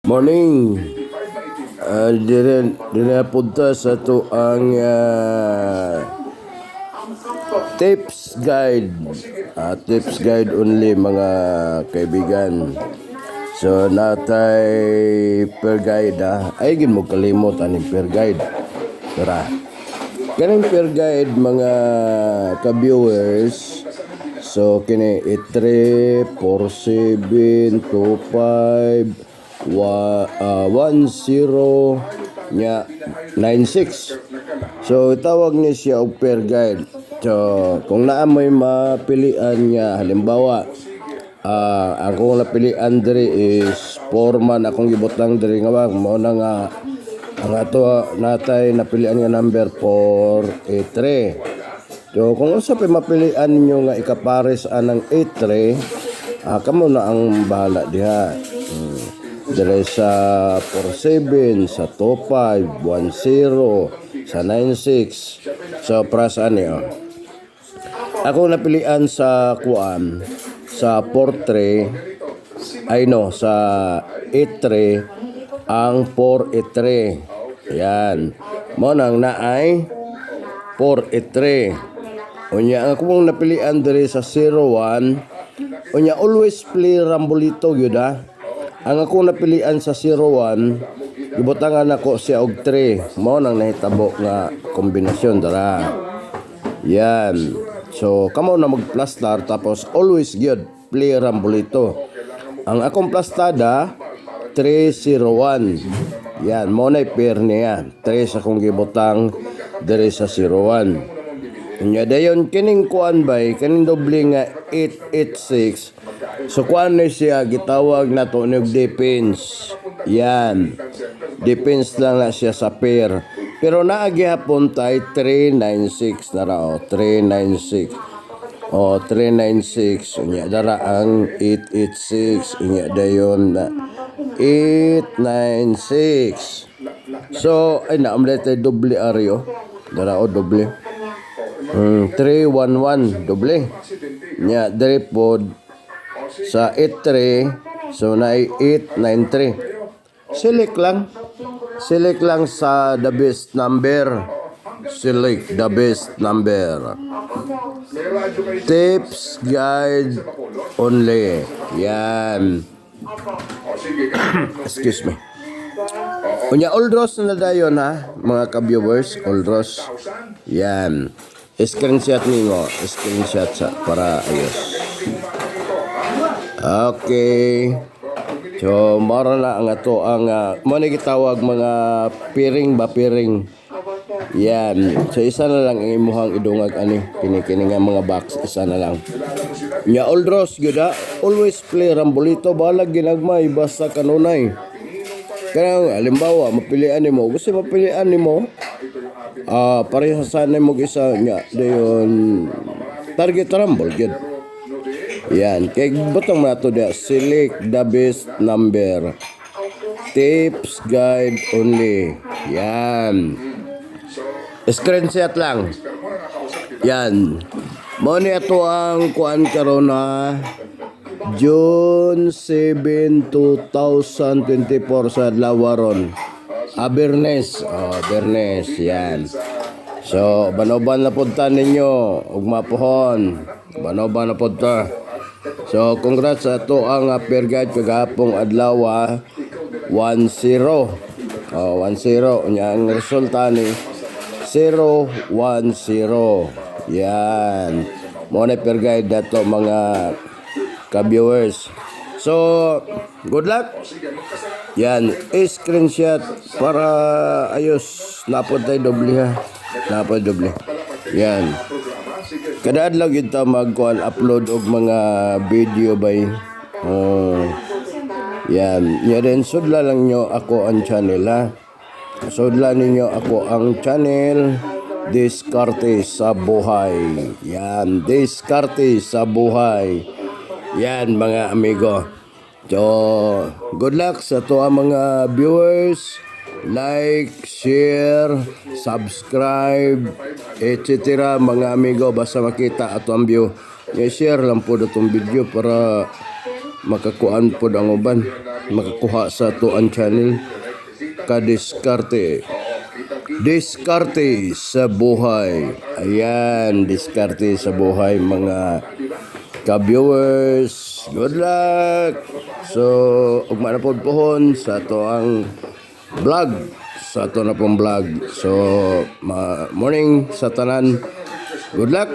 Morning. Dinapunta sa to ang tips guide. Tips guide only mga kaibigan. So natay per guide ay gin mo kalimot aning per guide. Tara. Kaning per guide mga ka-viewers. So kini 83 47 25 10 nya 96. So tawag ni siya og per guide. So kung naa may mapilian niya halimbawa akong napilian diri is foreman akong gibutang diri nga wag mo na nga ang ato natay napilian nga number 483. So kung unsa pa mapilian ninyo nga ikapares anang 83 kamo na ang bahala diha. Dire sa 47, sa 25, 10, sa 96. So prasaan niyo. Ako napilian sa kuan sa 43 sa 83 ang 483. Yan. Mo nang naay 483. Unya ang akong napilian dire sa 01. Unya always play rambolito gyud Ang ako napilian sa 01, gibutangan ako siya og 3. Mao nang nahitabo nga kombinasyon dara. Yan. So kamo na magplastar tapos always gyud play rambolito. Ang akong plastada 301. Yan, mo na pair niya. 3 sa akong gibutang diri sa 01. Unya dayon kining kuan bay kining doble nga 886. So kuan na siya gitawag na to og defense. Yan. Defense lang na siya sa pair. Pero naagi hapon tay 396 na ra 396. 396 unya dara ang 886 unya dayon na 896. So ay na amlete doble aryo. Dara doble. 311 doble. Nya diri pod sa 83 so na 893. Select lang sa the best number. Select the best number. Tips guide only. Yan. Excuse me. Unya Oldros na dayon mga ka-viewers, Oldros. Yan. Screenshot ninyo, screenshot para ayos. Okay. So mara na ang ato ang mo ni gitawag mga piring. Yan. So isa na lang ang imuhang idungag kini nga mga box, isa na lang. Nya Oldros gyud always play rambolito balag ginagmay basta kanunay. Kaya halimbawa mapilian nimo, gusto mapilian nimo parehasan mo isa nya dayon target rumble gyud. Yan, kay butang mo nato dia select the best number. Tips guide only. Yan. Screenshot lang. Yan. Mo ni ato ang kuan karon June 7, 2024 sa Lawaron. Bernes. Bernes. Yan. So, banoban na punta ninyo. Ugma pohon. Banoban na punta. So, congrats sa ito ang per guide kagapong adlaw 1-0. 1-0. Unya ang resulta ni 0-1-0. Yan. Mo na per guide dato mga ka-viewers. So, good luck. Yan, screenshot para ayos. Napod tayo doble Napod doble. Yan. Kada adlaw gyud ta upload og mga video bay. Yan. Nya din sudla lang nyo ako ang channel Sudla ninyo ako ang channel Diskarte sa Buhay. Yan, Diskarte sa Buhay. Yan mga amigo. So, good luck sa to mga viewers. Like, share, subscribe, etc. mga amigo. Basta makita ato ang view. I-share lang po itong video para makakuan pod ang uban, makakuha sa tuan channel. Kadiskarte. Diskarte sa buhay. Ayan, diskarte sa buhay mga ka-viewers. Good luck. So, ugma na pod pohon sa to ang vlog. Sa to na pong vlog. So, morning sa tanan. Good luck.